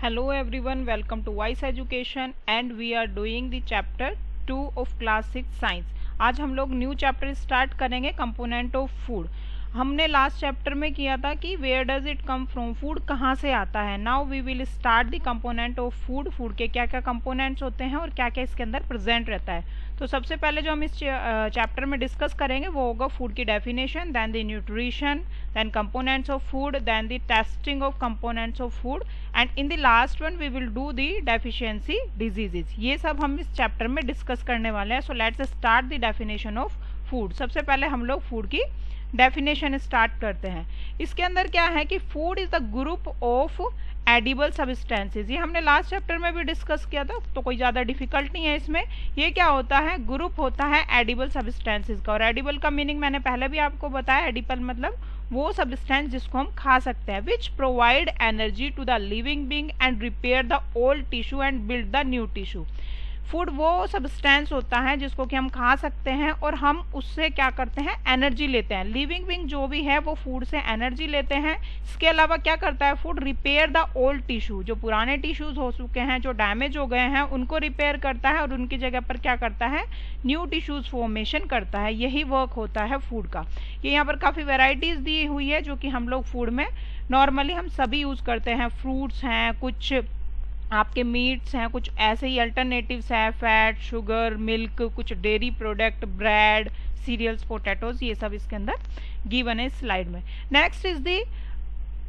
Hello everyone, welcome to Wise Education and we are doing the chapter 2 of class 6 science। आज हम लोग new chapter start करेंगे component of food. हमने last chapter में किया था कि where does it come from, food कहाँ से आता है। Now we will start the component of food. Food के क्या क्या कंपोनेंट्स होते हैं और क्या क्या इसके अंदर प्रेजेंट रहता है। तो सबसे पहले जो हम इस चैप्टर में डिस्कस करेंगे वो होगा फूड की definition, then the nutrition, then components of food, then the testing of components of food and in the last one we will do the deficiency diseases. ये सब हम इस चैप्टर में डिस्कस करने वाले हैं। So let's start the definition of food. सबसे पहले हम लोग फूड की डेफिनेशन स्टार्ट करते हैं। इसके अंदर क्या है कि food is the group of edible substances. ये हमने लास्ट चैप्टर में भी डिस्कस किया था, तो कोई ज़्यादा डिफिकल्ट नहीं है इसमें। ये क्या होता है, ग्रुप होता है एडिबल सब्सटेंसेस का। और एडिबल का मीनिंग मैंने पहले भी आपको बताया। एडिबल मतलब वो सब्सटेंस जिसको हम खा सकते हैं। Which provide energy to the living being and repair the old tissue and build the new tissue. Food वो सब्सटेंस होता है जिसको कि हम खा सकते हैं और हम उससे क्या करते हैं, एनर्जी लेते हैं। लिविंग बीइंग जो भी है वो फूड से एनर्जी लेते हैं। इसके अलावा क्या करता है food, repair the old tissue. जो पुराने टिश्यूज हो चुके हैं, जो डैमेज हो गए हैं, उनको रिपेयर करता है और उनकी जगह पर क्या करता है, न्यू टिश्यूज फॉर्मेशन करता है। यही वर्क होता है फूड का। ये यहाँ पर काफ़ी वेराइटीज दी हुई है जो कि हम लोग फूड में नॉर्मली हम सभी यूज़ करते हैं। फ्रूट्स हैं, कुछ आपके मीट्स हैं, कुछ ऐसे ही अल्टरनेटिव्स है, फैट, शुगर, मिल्क, कुछ dairy product, bread, cereals, potatoes, ये सब इसके अंदर गिवन है स्लाइड में। Next is the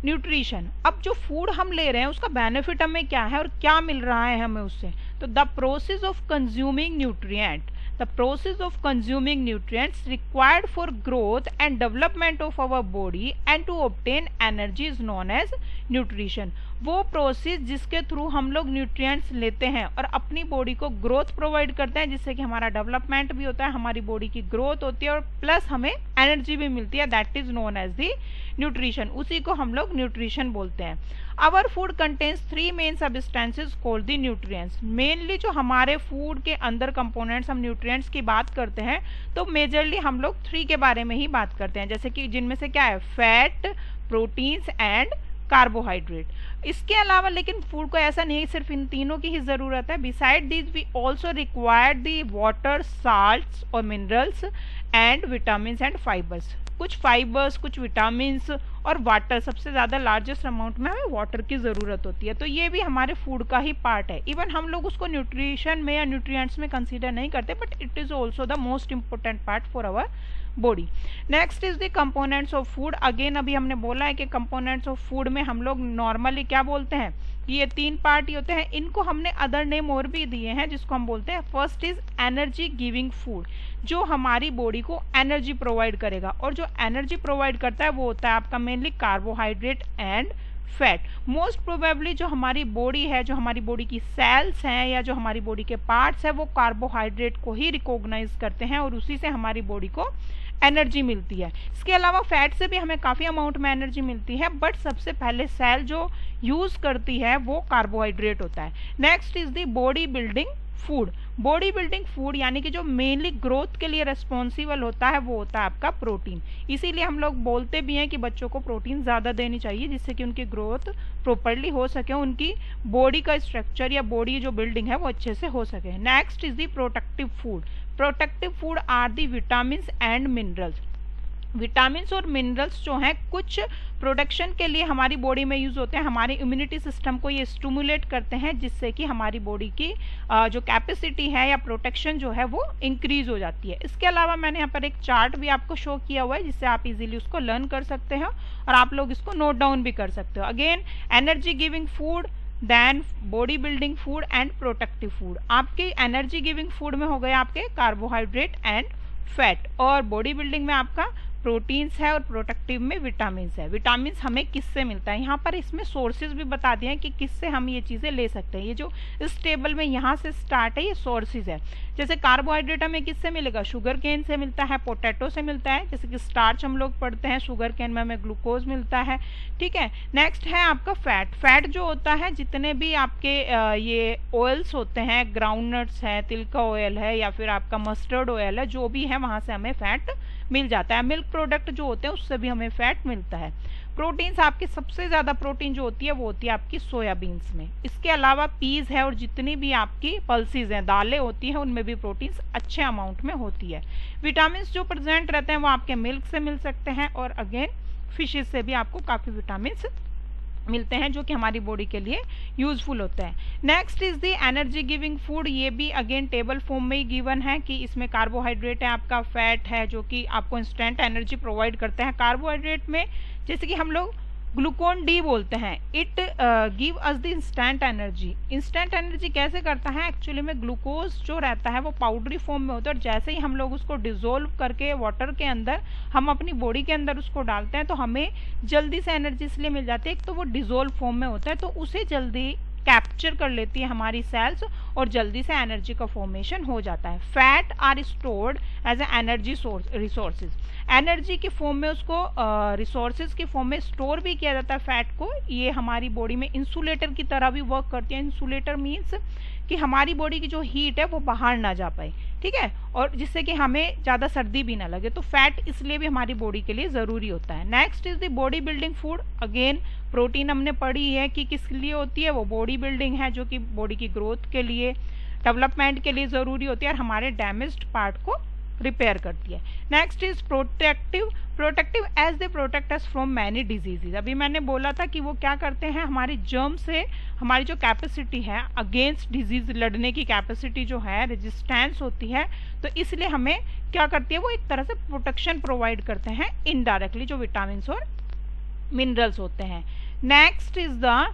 nutrition. अब जो फूड हम ले रहे हैं उसका बेनिफिट हमें क्या है और क्या मिल रहा है हमें उससे। तो the process of consuming nutrient, the process of consuming nutrients required for growth and development of our body and to obtain energy is known as nutrition। वो प्रोसेस जिसके थ्रू हम लोग न्यूट्रिएंट्स लेते हैं और अपनी बॉडी को ग्रोथ प्रोवाइड करते हैं, जिससे कि हमारा डेवलपमेंट भी होता है, हमारी बॉडी की ग्रोथ होती है और प्लस हमें एनर्जी भी मिलती है। That is known as the nutrition. उसी को हम लोग न्यूट्रिशन बोलते हैं। Our food contains 3 main substances called the nutrients. Mainly जो हमारे फूड के अंदर कंपोनेंट्स, हम न्यूट्रिएंट्स की बात करते हैं तो मेजरली हम लोग 3 के बारे में ही बात करते हैं, जैसे कि जिनमें से क्या है, फैट, प्रोटीन्स एंड कार्बोहाइड्रेट। इसके अलावा लेकिन फूड को ऐसा नहीं सिर्फ इन तीनों की ही जरूरत है। Beside this we also required the water, salts और minerals and vitamin and fibres. कुछ फाइबर्स, कुछ विटामिन्स और वाटर, सबसे ज़्यादा लार्जेस्ट अमाउंट में हमें वाटर की ज़रूरत होती है। तो ये भी हमारे फूड का ही पार्ट है। इवन हम लोग उसको न्यूट्रिशन में या न्यूट्रिएंट्स में कंसीडर नहीं करते, but it is also the most important part for our body. Next is the components of food. Again अभी हमने बोला है कि कंपोनेंट्स ऑफ फूड में हम लोग नॉर्मली क्या बोलते हैं, ये 3 पार्ट ही होते हैं। इनको हमने अदर नेम और भी दिए हैं जिसको हम बोलते हैं। First is energy giving food, जो हमारी बॉडी को एनर्जी प्रोवाइड करेगा। और जो एनर्जी प्रोवाइड करता है वो होता है आपका mainly carbohydrate and fat. Most probably जो हमारी बॉडी है, जो हमारी बॉडी की सेल्स हैं या जो हमारी बॉडी के पार्ट्स हैं, वो कार्बोहाइड्रेट को ही रिकॉग्नाइज करते हैं और उसी से हमारी बॉडी को एनर्जी मिलती है। इसके अलावा फैट से भी हमें काफ़ी अमाउंट में एनर्जी मिलती है, बट सबसे पहले सेल जो यूज़ करती है वो कार्बोहाइड्रेट होता है। Next is the body building food. Body building food यानी कि जो मेनली ग्रोथ के लिए रेस्पॉन्सिबल होता है वो होता है आपका प्रोटीन। इसीलिए हम लोग बोलते भी हैं कि बच्चों को प्रोटीन ज़्यादा देनी चाहिए जिससे कि उनकी ग्रोथ प्रॉपरली हो सके, उनकी बॉडी का स्ट्रक्चर या बॉडी जो बिल्डिंग है वो अच्छे से हो सके। Next is the protective food. Protective food are the vitamins and minerals. Vitamins और मिनरल्स जो हैं कुछ प्रोडक्शन के लिए हमारी बॉडी में यूज होते हैं। हमारे इम्यूनिटी सिस्टम को ये स्टिमुलेट करते हैं जिससे कि हमारी बॉडी की जो कैपेसिटी है या प्रोटेक्शन जो है वो इंक्रीज हो जाती है। इसके अलावा मैंने यहाँ पर एक चार्ट भी आपको शो किया हुआ है जिससे आप इजीली उसको लर्न कर सकते हो और आप लोग इसको नोट डाउन भी कर सकते हो। Again energy giving food, then body building food and protective food. आपके एनर्जी गिविंग फूड में हो गए आपके कार्बोहाइड्रेट एंड फैट, और बॉडी बिल्डिंग में आपका प्रोटीन्स है और प्रोटेक्टिव में विटामिन्स है। विटामिन्स हमें किससे मिलता है, यहाँ पर इसमें सोर्सेज भी बता दिए हैं कि किससे हम ये चीज़ें ले सकते हैं। ये जो इस टेबल में यहाँ से स्टार्ट है ये सोर्सेज है। जैसे कार्बोहाइड्रेट हमें किससे मिलेगा, शुगर केन से मिलता है, पोटैटो से मिलता है। जैसे कि स्टार्च हम लोग पढ़ते हैं, शुगर केन में हमें ग्लूकोज मिलता है, ठीक है। नेक्स्ट है आपका फैट। फैट जो होता है जितने भी आपके ये ऑयल्स होते हैं, ग्राउंड नट्स है, तिल का ऑयल है या फिर आपका मस्टर्ड ऑयल है, जो भी है वहाँ से हमें फैट मिल जाता है। मिल्क प्रोडक्ट जो होते हैं उससे भी हमें फैट मिलता है। प्रोटीन्स, आपकी सबसे ज़्यादा प्रोटीन जो होती है वो होती है आपकी सोयाबीन्स में। इसके अलावा पीज है और जितनी भी आपकी पल्सीज हैं, दालें होती हैं, उनमें भी प्रोटीन्स अच्छे अमाउंट में होती है। विटामिन जो प्रेजेंट रहते हैं वो आपके मिल्क से मिल सकते हैं और अगेन फिशेज से भी आपको काफ़ी विटामिन मिलते हैं जो कि हमारी बॉडी के लिए यूजफुल होते हैं। Next is the energy giving food. ये भी अगेन टेबल फॉर्म में ही गिवन है कि इसमें कार्बोहाइड्रेट है, आपका फैट है जो कि आपको इंस्टेंट एनर्जी प्रोवाइड करते हैं। कार्बोहाइड्रेट में जैसे कि हम लोग ग्लूकोन डी बोलते हैं, it give us the instant energy. Instant energy कैसे करता है? एक्चुअली में ग्लूकोज जो रहता है वो पाउडरी फॉर्म में होता है और जैसे ही हम लोग उसको डिजोल्व करके वाटर के अंदर हम अपनी बॉडी के अंदर उसको डालते हैं तो हमें जल्दी से एनर्जी इसलिए मिल जाती है। एक तो वो डिजोल्व फॉर्म में होता है तो उसे जल्दी कैप्चर कर लेती है हमारी सेल्स और जल्दी से एनर्जी का फॉर्मेशन हो जाता है। Fat are stored as a energy source resources. Energy की फॉर्म में उसको रिसोर्सेज की फॉर्म में स्टोर भी किया जाता है फैट को। ये हमारी बॉडी में इंसुलेटर की तरह भी वर्क करती है। इंसुलेटर मीन्स कि हमारी बॉडी की जो हीट है वो बाहर ना जा पाए, ठीक है, और जिससे कि हमें ज़्यादा सर्दी भी ना लगे। तो फैट इसलिए भी हमारी बॉडी के लिए ज़रूरी होता है। Next is the body building food. Again protein हमने पढ़ी है कि किस लिए होती है, वो बॉडी बिल्डिंग है जो कि बॉडी की ग्रोथ के लिए, डेवलपमेंट के लिए ज़रूरी होती है और हमारे डैमेज्ड पार्ट को रिपेयर करती है। Next is protective. Protective as they protect us from many diseases. अभी मैंने बोला था कि वो क्या करते हैं, हमारी जर्म से हमारी जो कैपेसिटी है अगेंस्ट डिजीज लड़ने की कैपेसिटी जो है, रेजिस्टेंस होती है, तो इसलिए हमें क्या करती है, वो एक तरह से प्रोटेक्शन प्रोवाइड करते हैं इनडायरेक्टली, जो विटामिन और मिनरल्स होते हैं। Next is the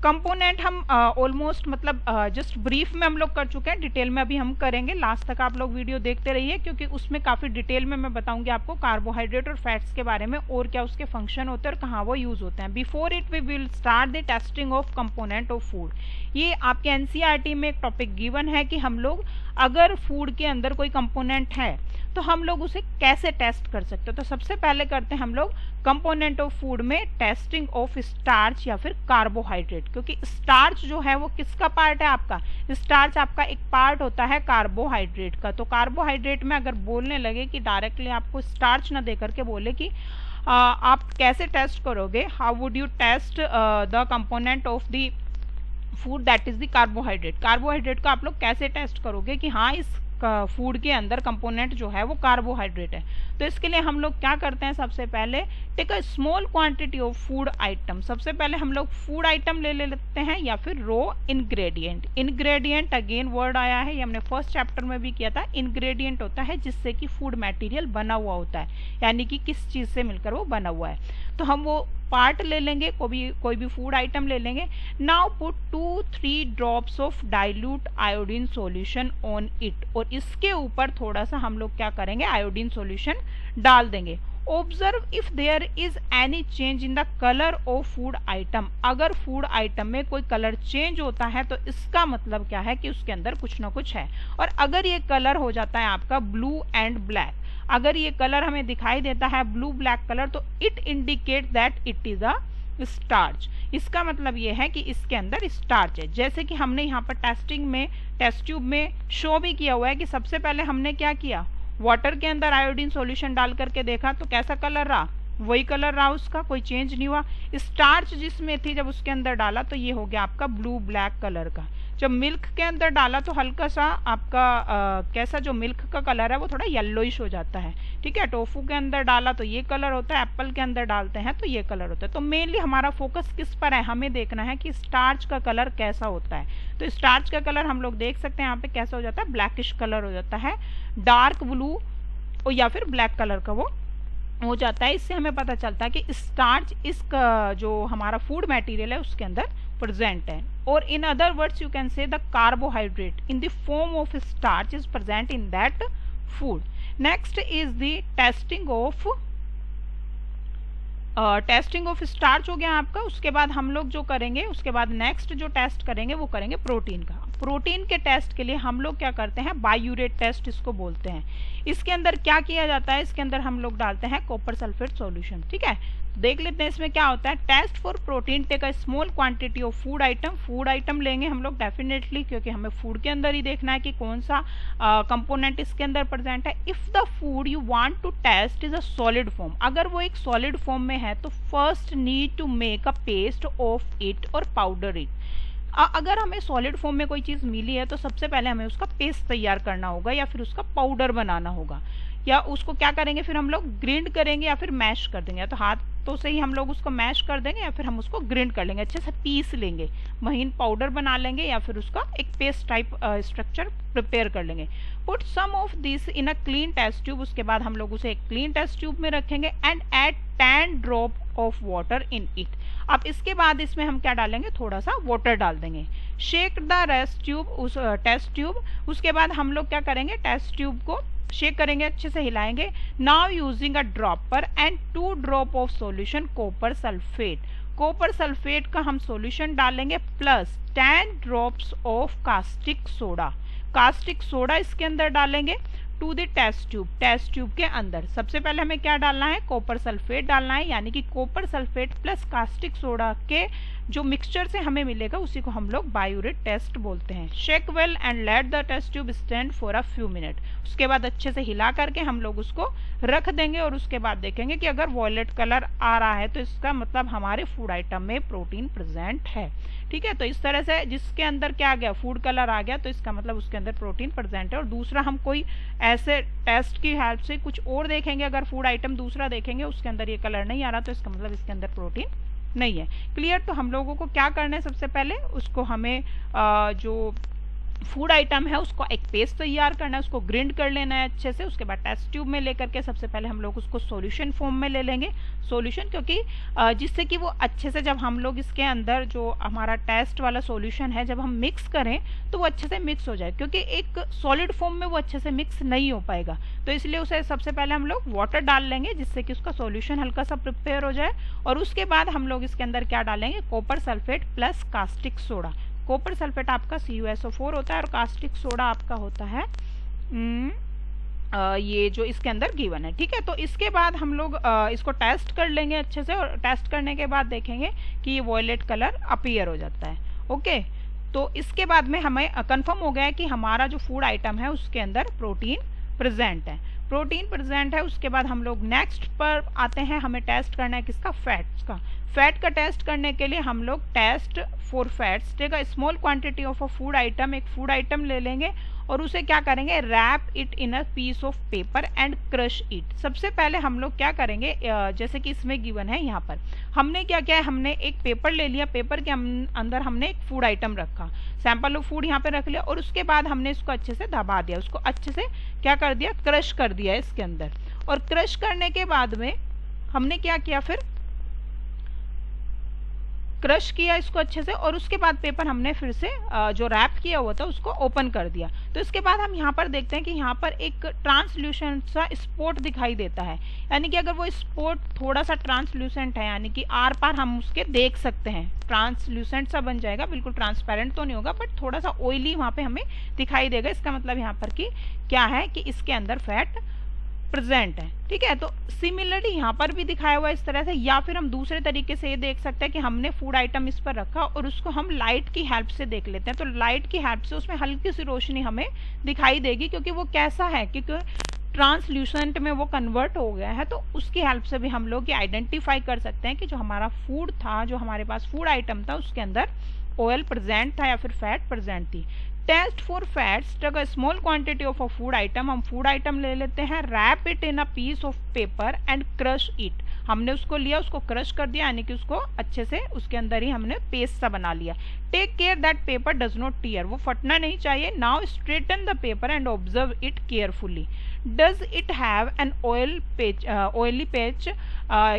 component. हम ऑलमोस्ट मतलब जस्ट ब्रीफ में हम लोग कर चुके हैं, डिटेल में अभी हम करेंगे। लास्ट तक आप लोग वीडियो देखते रहिए क्योंकि उसमें काफ़ी डिटेल में मैं बताऊंगी आपको कार्बोहाइड्रेट और फैट्स के बारे में और क्या उसके फंक्शन होते हैं और कहाँ वो यूज़ होते हैं। Before it we will start the testing of component of food. ये आपके एनसीईआरटी में एक टॉपिक गिवन है कि हम लोग अगर फूड के अंदर कोई कंपोनेंट है तो हम लोग उसे कैसे टेस्ट कर सकते हैं। तो सबसे पहले करते हैं हम लोग कंपोनेंट ऑफ फूड में टेस्टिंग ऑफ स्टार्च या फिर कार्बोहाइड्रेट, क्योंकि स्टार्च जो है वो किसका पार्ट है, आपका स्टार्च आपका एक पार्ट होता है कार्बोहाइड्रेट का। तो कार्बोहाइड्रेट में अगर बोलने लगे कि डायरेक्टली आपको स्टार्च ना दे करके बोले कि आप कैसे टेस्ट करोगे, how would you test the component of the food that is the carbohydrate. Carbohydrate का आप लोग कैसे टेस्ट करोगे कि हाँ इस फूड के अंदर कंपोनेंट जो है वो कार्बोहाइड्रेट है। तो इसके लिए हम लोग क्या करते हैं, सबसे पहले take a small quantity of food item. सबसे पहले हम लोग फूड आइटम ले लेते हैं या फिर रो इंग्रेडिएंट। इंग्रेडिएंट अगेन वर्ड आया है, ये हमने फर्स्ट चैप्टर में भी किया था। इंग्रेडिएंट होता है जिससे कि फूड मटेरियल बना हुआ होता है, यानी कि किस चीज़ से मिलकर वो बना हुआ है। तो हम वो पार्ट ले लेंगे, कोई भी फूड आइटम ले लेंगे। Now put 2-3 drops of dilute iodine solution on it, और इसके ऊपर थोड़ा सा हम लोग क्या करेंगे, आयोडीन सॉल्यूशन डाल देंगे। Observe if there is any change in the colour of food item. अगर फूड आइटम में कोई कलर चेंज होता है तो इसका मतलब क्या है कि उसके अंदर कुछ ना कुछ है। और अगर ये कलर हो जाता है आपका ब्लू एंड ब्लैक, अगर ये कलर हमें दिखाई देता है ब्लू ब्लैक कलर, तो it indicate that it is a starch. इसका मतलब ये है कि इसके अंदर स्टार्च है। जैसे कि हमने यहाँ पर टेस्टिंग में टेस्ट ट्यूब में शो भी किया हुआ है कि सबसे पहले हमने क्या किया, वाटर के अंदर आयोडीन सॉल्यूशन डाल करके देखा तो कैसा कलर रहा, वही कलर रहा, उसका कोई चेंज नहीं हुआ। स्टार्च जिसमें थी जब उसके अंदर डाला तो ये हो गया आपका ब्लू ब्लैक कलर का। जब मिल्क के अंदर डाला तो हल्का सा आपका कैसा जो मिल्क का कलर है वो थोड़ा येलोइश हो जाता है, ठीक है। टोफू के अंदर डाला तो ये कलर होता है, एप्पल के अंदर डालते हैं तो ये कलर होता है। तो मेनली हमारा फोकस किस पर है, हमें देखना है कि स्टार्च का कलर कैसा होता है। तो स्टार्च का कलर हम लोग देख सकते हैं यहाँ पे कैसा हो जाता है, ब्लैकिश कलर हो जाता है, डार्क ब्लू या फिर ब्लैक कलर का वो हो जाता है। इससे हमें पता चलता है कि स्टार्च इस जो हमारा फूड मटेरियल है उसके अंदर प्रेजेंट है। और in other words you can say the carbohydrate in the form of starch is present in that food. Next is the testing of starch हो गया आपका। उसके बाद हम लोग जो करेंगे, उसके बाद नेक्स्ट जो टेस्ट करेंगे वो करेंगे प्रोटीन का। प्रोटीन के टेस्ट के लिए हम लोग क्या करते हैं, बायूरेट टेस्ट इसको बोलते हैं। इसके अंदर क्या किया जाता है, इसके अंदर हम लोग डालते हैं कॉपर सल्फेट सॉल्यूशन, ठीक है। देख लेते हैं इसमें क्या होता है। Test for protein, take a small quantity of food item. Food item लेंगे हम लोग डेफिनेटली, क्योंकि हमें फूड के अंदर ही देखना है कि कौन सा कंपोनेंट इसके अंदर प्रेजेंट है। If the food you want to test is a solid form, अगर वो एक सॉलिड फॉर्म में है तो first need to make a paste of it और पाउडर इट। अगर हमें सॉलिड फॉर्म में कोई चीज़ मिली है तो सबसे पहले हमें उसका पेस्ट तैयार करना होगा या फिर उसका पाउडर बनाना होगा, या उसको क्या करेंगे फिर हम लोग ग्रिंड करेंगे या फिर मैश कर देंगे। या तो हाथों से ही हम लोग उसको मैश कर देंगे या फिर हम उसको ग्रिंड कर लेंगे, अच्छे से पीस लेंगे, महीन पाउडर बना लेंगे या फिर उसका एक पेस्ट टाइप स्ट्रक्चर प्रिपेयर कर लेंगे। Put some of this in a clean test tube, उसके बाद हम लोग उसे एक क्लीन टेस्ट ट्यूब में रखेंगे and add 10 drop of water in it. अब इसके बाद इसमें हम क्या डालेंगे, थोड़ा सा वाटर डाल देंगे। शेक द रेस्ट ट्यूब, उस टेस्ट ट्यूब, उसके बाद हम लोग क्या करेंगे, टेस्ट ट्यूब को शेक करेंगे, अच्छे से हिलाएंगे। Now using a dropper and 2 drop of solution copper sulphate, copper sulphate का हम सॉल्यूशन डालेंगे plus 10 drops of caustic soda, caustic soda इसके अंदर डालेंगे to the test tube, test tube के अंदर। सबसे पहले हमें क्या डालना है, कॉपर सल्फेट डालना है, यानी कि copper sulphate plus caustic soda के जो मिक्सचर से हमें मिलेगा उसी को हम लोग बायोरेट टेस्ट बोलते हैं। Shake well and let the test tube stand for a few minute, उसके बाद अच्छे से हिला करके हम लोग उसको रख देंगे और उसके बाद देखेंगे कि अगर वॉयलेट कलर आ रहा है तो इसका मतलब हमारे फूड आइटम में प्रोटीन प्रेजेंट है। ठीक है, तो इस तरह से जिसके अंदर क्या आ गया, फूड कलर आ गया, तो इसका मतलब उसके अंदर प्रोटीन प्रेजेंट है। और दूसरा हम कोई ऐसे टेस्ट की हेल्प से कुछ और देखेंगे, अगर फूड आइटम दूसरा देखेंगे उसके अंदर ये कलर नहीं आ रहा तो इसका मतलब इसके अंदर प्रोटीन नहीं है। क्लियर। तो हम लोगों को क्या करना है, सबसे पहले उसको हमें जो फूड आइटम है उसको एक पेस्ट तैयार करना है, उसको ग्रिंड कर लेना है अच्छे से। उसके बाद टेस्ट ट्यूब में लेकर के सबसे पहले हम लोग उसको सॉल्यूशन फॉर्म में ले लेंगे, सॉल्यूशन, क्योंकि जिससे कि वो अच्छे से जब हम लोग इसके अंदर जो हमारा टेस्ट वाला सॉल्यूशन है जब हम मिक्स करें तो वो अच्छे से मिक्स हो जाए, क्योंकि एक सॉलिड फॉर्म में वो अच्छे से मिक्स नहीं हो पाएगा। तो इसलिए उसे सबसे पहले हम लोग वाटर डाल लेंगे जिससे कि उसका सॉल्यूशन हल्का सा प्रिपेयर हो जाए। और उसके बाद हम लोग इसके अंदर क्या डालेंगे, copper sulphate plus caustic soda. Copper sulphate आपका CuSO4 होता है और कास्टिक सोडा आपका होता है ये जो इसके अंदर गिवन है। ठीक है, तो इसके बाद हम लोग इसको टेस्ट कर लेंगे अच्छे से, और टेस्ट करने के बाद देखेंगे कि ये वॉयलेट कलर अपीयर हो जाता है। ओके, तो इसके बाद में हमें कंफर्म हो गया है कि हमारा जो फूड आइटम है उसके अंदर प्रोटीन प्रेजेंट है, प्रोटीन प्रेजेंट है। उसके बाद हम लोग नेक्स्ट पर आते हैं, हमें टेस्ट करना है किसका, फैट्स का। फैट का टेस्ट करने के लिए हम लोग test for fats, take a small quantity of a food item, एक फूड आइटम ले लेंगे और उसे क्या करेंगे, wrap it in a piece of paper and crush it. सबसे पहले हम लोग क्या करेंगे, जैसे कि इसमें गिवन है यहाँ पर हमने क्या किया है, हमने एक पेपर ले लिया, पेपर के अंदर हमने एक फूड आइटम रखा, सैंपल ऑफ फूड यहाँ पे रख लिया और उसके बाद हमने इसको अच्छे से दबा दिया, उसको अच्छे से क्या कर दिया, क्रश कर दिया इसके अंदर। और क्रश करने के बाद में हमने क्या किया, फिर क्रश किया इसको अच्छे से और उसके बाद पेपर हमने फिर से जो रैप किया हुआ था उसको ओपन कर दिया। तो इसके बाद हम यहाँ पर देखते हैं कि यहाँ पर एक ट्रांसल्यूसेंट सा स्पॉट दिखाई देता है, यानी कि अगर वो स्पॉट थोड़ा सा ट्रांसल्यूसेंट है यानी कि आर पार हम उसके देख सकते हैं, ट्रांसल्यूसेंट सा बन जाएगा, बिल्कुल ट्रांसपेरेंट तो नहीं होगा बट थोड़ा सा ऑयली वहाँ पे हमें दिखाई देगा। इसका मतलब यहाँ पर कि क्या है कि इसके अंदर फैट प्रेजेंट है। ठीक है, तो सिमिलरली यहाँ पर भी दिखाया हुआ है इस तरह से, या फिर हम दूसरे तरीके से ये देख सकते हैं कि हमने फूड आइटम इस पर रखा और उसको हम लाइट की हेल्प से देख लेते हैं। तो लाइट की हेल्प से उसमें हल्की सी रोशनी हमें दिखाई देगी, क्योंकि वो कैसा है, क्योंकि ट्रांसल्यूसेंट में वो कन्वर्ट हो गया है। तो उसकी हेल्प से भी हम लोग ये आइडेंटिफाई कर सकते हैं कि जो हमारा फूड था, जो हमारे पास फूड आइटम था उसके अंदर ऑयल प्रेजेंट था या फिर फैट प्रेजेंट थी। Test for fats, take a small quantity of a food item, हम फूड आइटम ले लेते हैं, wrap it in a piece of paper and crush it. हमने उसको लिया, उसको क्रश कर दिया, यानी कि उसको अच्छे से उसके अंदर ही हमने पेस्ट सा बना लिया। Take care that paper does not tear, वो फटना नहीं चाहिए। Now straighten the paper and observe it carefully. Does it have an oily patch,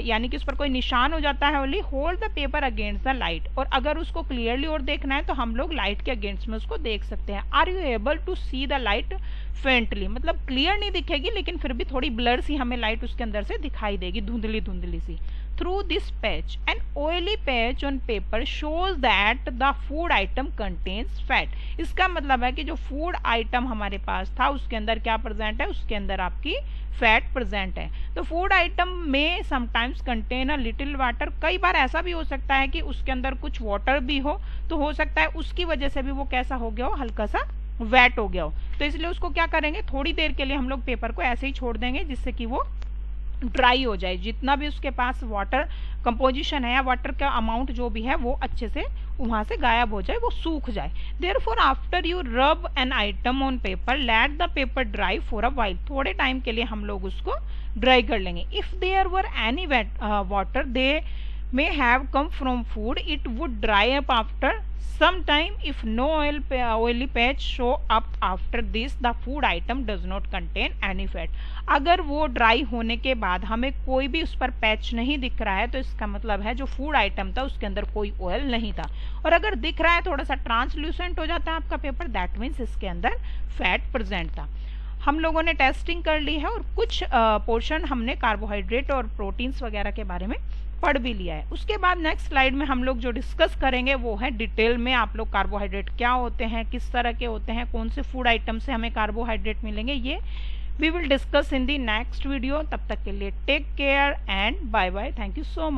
यानी कि उस पर कोई निशान हो जाता है oily. Hold the paper against the light, और अगर उसको क्लियरली और देखना है तो हम लोग लाइट के अगेंस्ट में उसको देख सकते हैं। Are you able to see the light faintly, मतलब क्लियर नहीं दिखेगी लेकिन फिर भी थोड़ी ब्लर सी हमें लाइट उसके अंदर से दिखाई देगी, धुंधली धुंधली सी। through this patch. An oily patch on paper shows that the food item contains fat. इसका मतलब है कि जो फूड आइटम हमारे पास था उसके अंदर क्या प्रेजेंट है, उसके अंदर आपकी फैट प्रेजेंट है। तो फूड आइटम में sometimes contain a little water, कई बार ऐसा भी हो सकता है कि उसके अंदर कुछ वाटर भी हो, तो हो सकता है उसकी वजह से भी वो कैसा हो गया हो, हल्का सा वेट हो गया हो। तो इसलिए उसको क्या करेंगे, थोड़ी देर के लिए हम लोग पेपर को ऐसे ही छोड़ देंगे जिससे कि वो ड्राई हो जाए, जितना भी उसके पास वाटर कंपोजिशन है या वाटर का अमाउंट जो भी है वो अच्छे से वहां से गायब हो जाए, वो सूख जाए। Therefore after you rub an item on paper let the paper dry for a while, थोड़े टाइम के लिए हम लोग उसको ड्राई कर लेंगे। If there were any water they may have come from food, it would dry up after some time. If no oily patch show up after this, the food item does not contain any fat. अगर वो dry होने के बाद हमें कोई भी उस पर पैच नहीं दिख रहा है तो इसका मतलब है जो फूड आइटम था उसके अंदर कोई ऑयल नहीं था। और अगर दिख रहा है थोड़ा सा ट्रांसल्यूसेंट हो जाता है आपका पेपर, दैट मीन्स इसके अंदर फैट प्रेजेंट था। हम लोगों ने टेस्टिंग कर ली है और कुछ पोर्शन हमने कार्बोहाइड्रेट और प्रोटीन्स वगैरह के बारे में पढ़ भी लिया है। उसके बाद नेक्स्ट स्लाइड में हम लोग जो डिस्कस करेंगे वो है डिटेल में आप लोग कार्बोहाइड्रेट क्या होते हैं, किस तरह के होते हैं, कौन से फूड आइटम से हमें कार्बोहाइड्रेट मिलेंगे, ये we will discuss in the next video. तब तक के लिए take care and bye bye, thank you so much.